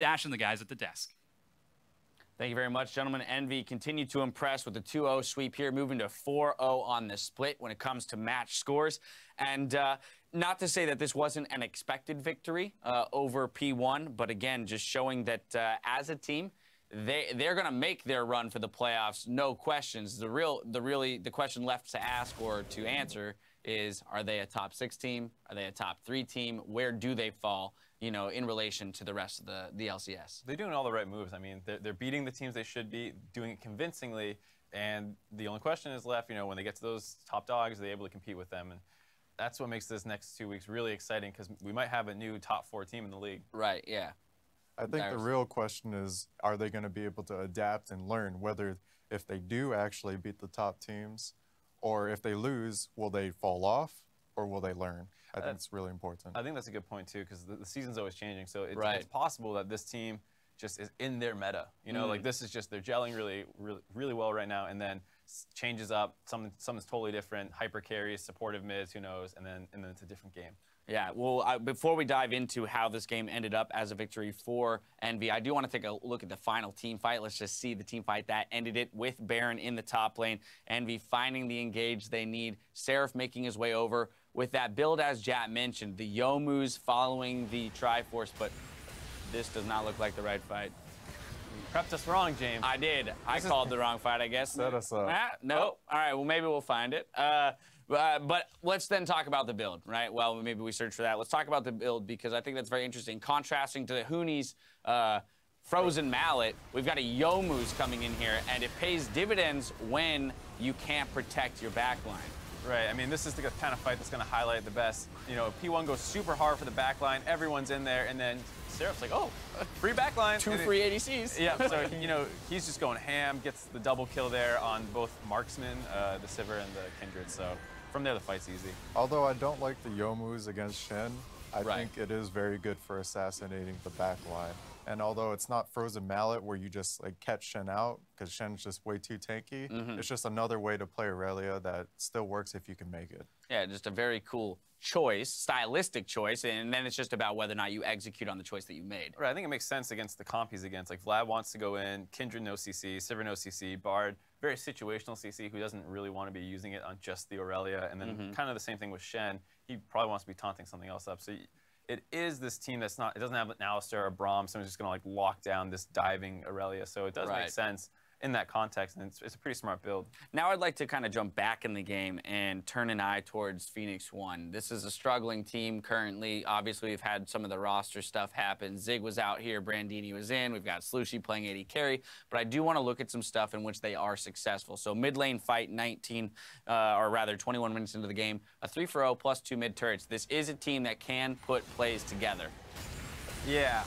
Dash and the guys at the desk. Thank you very much, gentlemen. Envy continued to impress with the 2-0 sweep here, moving to 4-0 on the split when it comes to match scores. And not to say that this wasn't an expected victory over P1, but again, just showing that as a team, they're going to make their run for the playoffs, no questions. The question left to ask or to answer is, are they a top 6 team? Are they a top 3 team? Where do they fall, you know, in relation to the rest of the LCS? They're doing all the right moves. I mean, they're beating the teams they should be, doing it convincingly, and the only question is left, you know, when they get to those top dogs, are they able to compete with them? And that's what makes this next 2 weeks really exciting, because we might have a new top 4 team in the league. Right, yeah. I think Dyrus. the real question is, are they going to be able to adapt and learn, whether if they do actually beat the top teams, or if they lose, will they fall off, or will they learn? I think it's really important. I think that's a good point, too, because the season's always changing. So Right. it's possible that this team just is in their meta. You know, like this is just, they're gelling really well right now, and then changes up, something's totally different, hyper carries, supportive mids, who knows, and then it's a different game. Yeah, well, before we dive into how this game ended up as a victory for Envy, I do want to take a look at the final team fight. Let's just see the team fight that ended it with Baron in the top lane. Envy finding the engage they need. Seraph making his way over with that build, as Jat mentioned. The Youmu's following the Triforce, but this does not look like the right fight. You prepped us wrong, James. I did. I called the wrong fight, I guess. Set us up. No. All right, well, maybe we'll find it. But let's then talk about the build, right? Well, maybe we search for that. Let's talk about the build, because I think that's very interesting. Contrasting to the Huni's Frozen Mallet, we've got a Youmu's coming in here, and it pays dividends when you can't protect your backline. Right, I mean, this is the kind of fight that's going to highlight the best. You know, P1 goes super hard for the backline, everyone's in there, and then Seraph's like, oh, free backline. 2 free ADCs. Yeah, so, you know, he's just going ham, gets the double kill there on both Marksman, the Sivir, and the Kindred, so from there the fight's easy. Although I don't like the Youmu's against Shen, I Right. think it is very good for assassinating the backline. And although it's not Frozen Mallet where you just like catch Shen out, because Shen's just way too tanky, it's just another way to play Aurelia that still works if you can make it. Yeah, just a very cool choice, stylistic choice, and then it's just about whether or not you execute on the choice that you made. Right, I think it makes sense against the comp he's against. Like, Vlad wants to go in, Kindred no CC, Sivir no CC, Bard, very situational CC who doesn't really want to be using it on just the Aurelia, and then kind of the same thing with Shen. He probably wants to be taunting something else up. So it is this team that's not, it doesn't have an Alistar or Braum, someone's just going to like lock down this diving Aurelia. So it does make sense in that context, and it's a pretty smart build. Now I'd like to kind of jump back in the game and turn an eye towards Phoenix1. This is a struggling team currently. Obviously, we've had some of the roster stuff happen. Zig was out here, Brandini was in, we've got Slushy playing AD carry, but I do want to look at some stuff in which they are successful. So mid lane fight, 21 minutes into the game, a 3-for-0 plus 2 mid turrets. This is a team that can put plays together. Yeah,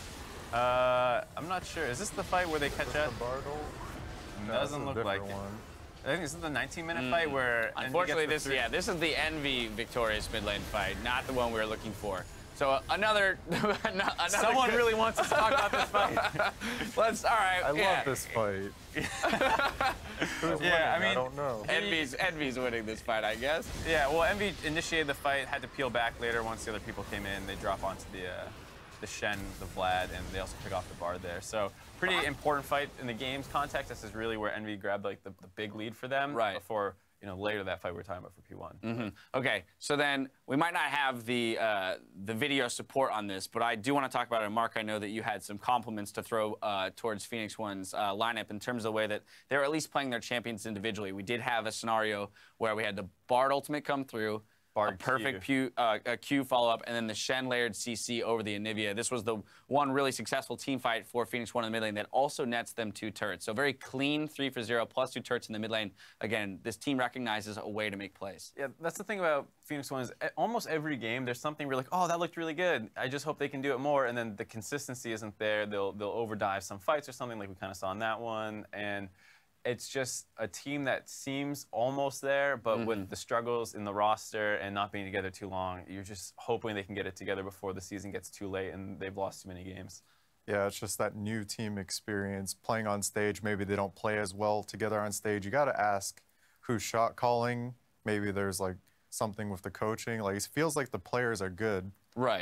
I'm not sure. Is this the fight where they catch up? No, Doesn't look like it. I think this is the 19-minute fight where unfortunately this is the Envy victorious mid lane fight, not the one we were looking for. So another someone really wants us to talk about this fight. All right. I love this fight. Yeah, I mean, I don't know. Envy's winning this fight, I guess. Yeah, well, Envy initiated the fight, had to peel back later once the other people came in. They drop onto the Shen, the Vlad, and they also pick off the Bard there. So pretty important fight in the game's context. This is really where Envy grabbed like the big lead for them. Right. Before, you know, later that fight we were talking about for P1. Okay, so then we might not have the video support on this, but I do want to talk about it. Mark, I know that you had some compliments to throw towards Phoenix1's lineup in terms of the way that they're at least playing their champions individually. We did have a scenario where we had the Bard ultimate come through, Bard a perfect Q follow-up, and then the Shen layered CC over the Anivia. This was the one really successful team fight for Phoenix1 in the mid lane that also nets them 2 turrets. So very clean 3-for-0 plus 2 turrets in the mid lane. Again, this team recognizes a way to make plays. Yeah, that's the thing about Phoenix1 is almost every game there's something we're like, oh, that looked really good. I just hope they can do it more, and then the consistency isn't there. They'll overdive some fights or something like we kind of saw in that one, and it's just a team that seems almost there, but with the struggles in the roster and not being together too long, you're just hoping they can get it together before the season gets too late and they've lost too many games. Yeah, it's just that new team experience, playing on stage. Maybe they don't play as well together on stage. You got to ask who's shot calling. Maybe there's like something with the coaching. Like, it feels like the players are good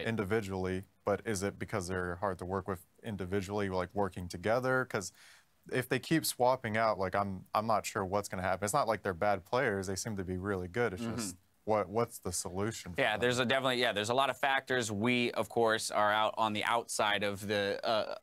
individually, but is it because they're hard to work with individually like working together? Because if they keep swapping out, like I'm not sure what's going to happen. It's not like they're bad players. They seem to be really good. It's just what's the solution for them? There's a lot of factors. We, of course, are out on the outside of the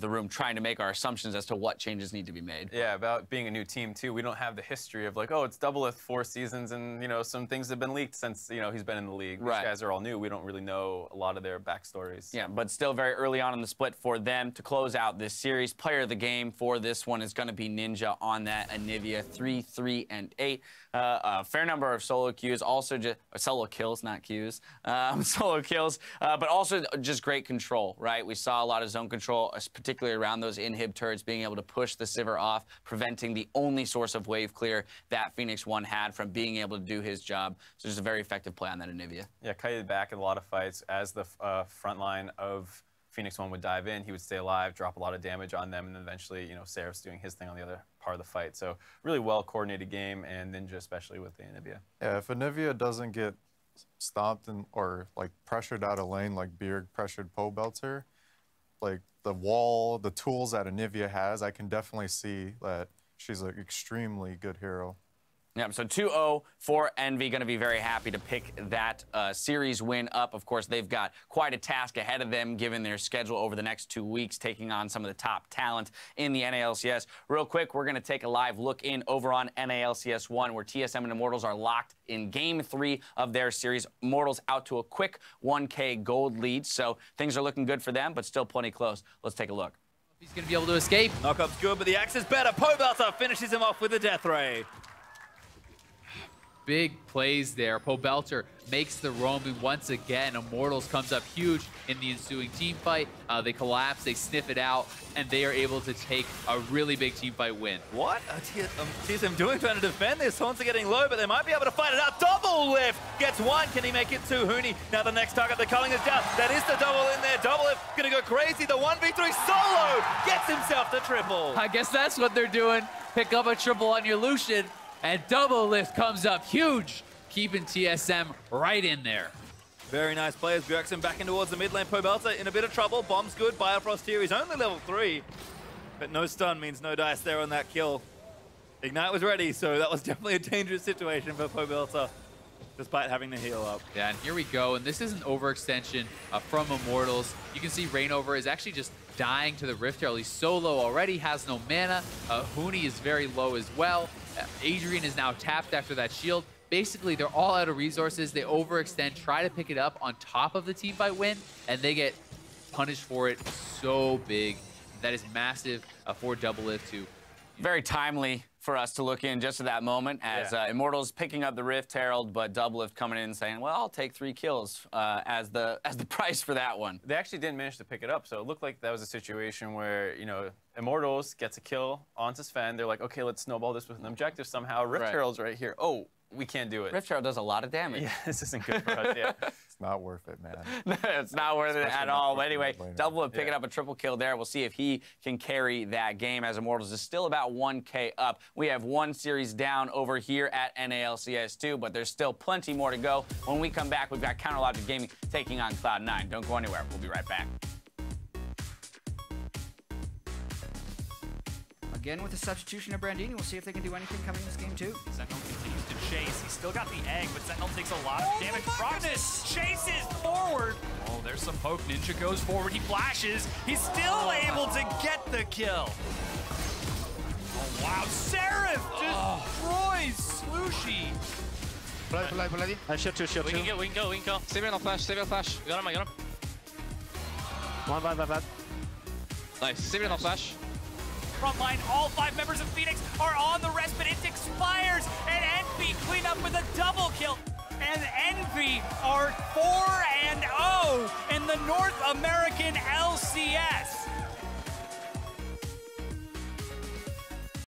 room trying to make our assumptions as to what changes need to be made. Yeah, about being a new team too. We don't have the history of like, oh, it's Doublelift 4 seasons, and some things have been leaked since he's been in the league. Right. These guys are all new. We don't really know a lot of their backstories. Yeah, but still very early on in the split for them to close out this series. Player of the game for this one is going to be Ninja on that Anivia 3, 3, and 8. A fair number of solo queues, also just solo kills, not queues, solo kills, but also just great control, right? We saw a lot of zone control, particularly around those inhib turrets, being able to push the Sivir off, preventing the only source of wave clear that Phoenix1 had from being able to do his job. So just a very effective play on that Anivia. Yeah, kited back in a lot of fights as the front line of Phoenix1 would dive in, he would stay alive, drop a lot of damage on them, and then eventually, Seraph's doing his thing on the other part of the fight. So really well-coordinated game, and Ninja especially with the Anivia. Yeah, if Anivia doesn't get stomped or like pressured out of lane like Bjerg pressured Pobelter, like the wall, the tools that Anivia has, I can definitely see that she's an extremely good hero. Yeah, so 2-0 for Envy. Going to be very happy to pick that series win up. Of course, they've got quite a task ahead of them given their schedule over the next 2 weeks, taking on some of the top talent in the NALCS. Real quick, we're going to take a live look in over on NALCS 1, where TSM and Immortals are locked in Game 3 of their series. Immortals out to a quick 1K gold lead, so things are looking good for them, but still plenty close. Let's take a look. He's going to be able to escape. Knockup's good, but the axe is better. Pobelter finishes him off with a death ray. Big plays there. Pobelter makes the roaming once again. Immortals comes up huge in the ensuing team fight. They collapse, they sniff it out, and they are able to take a really big team fight win. What are TSM doing trying to defend this? Taunts are getting low, but they might be able to fight it out. Double lift gets one. Can he make it two? Huni, now the next target, the culling is down. That is the double in there. Double lift gonna go crazy. The 1v3 solo gets himself the triple. I guess that's what they're doing. Pick up a triple on your Lucian. And double lift comes up huge, keeping TSM right in there. Very nice players. Bjergsen back in towards the mid lane. Pobelter in a bit of trouble. Bomb's good. Biofrost here. He's only level 3. But no stun means no dice there on that kill. Ignite was ready, so that was definitely a dangerous situation for Pobelter, despite having to heal up. Yeah, and here we go. And this is an overextension from Immortals. You can see Reignover is actually just dying to the Rift Herald. He's so low already, has no mana. Huni is very low as well. Adrian is now tapped after that shield. Basically, they're all out of resources. They overextend, try to pick it up on top of the teamfight win, and they get punished for it so big. That is massive for Doublelift too. Very timely for us to look in just at that moment as Immortals picking up the Rift Herald, but Doublelift coming in and saying, well, I'll take 3 kills as the price for that one. They actually didn't manage to pick it up, so it looked like that was a situation where, Immortals gets a kill onto Sven. They're like, okay, let's snowball this with an objective somehow. Rift Herald's right here. Oh, we can't do it. Rift Herald does a lot of damage. Yeah, this isn't good for us, yeah. It's not worth it, man. It's not worth it at all. But anyway, Doublelift picking up a triple kill there. We'll see if he can carry that game, as Immortals is still about 1K up. We have 1 series down over here at NALCS 2, but there's still plenty more to go. When we come back, we've got Counterlogic Gaming taking on Cloud9. Don't go anywhere. We'll be right back. Again with the substitution of Brandini, we'll see if they can do anything coming in this game too. Sentinel continues to chase. He's still got the egg, but Sentinel takes a lot of damage. Roxas chases forward. Oh, there's some poke. Ninja goes forward. He flashes. He's still able to get the kill. Oh, wow. Seraph destroys Slushie. We can go. Save it on flash, save it on flash. I got him. One. Nice, save it on flash. Front line, all 5 members of Phoenix are on the respite. It expires, and Envy clean up with a double kill. And Envy are 4-0 in the North American LCS.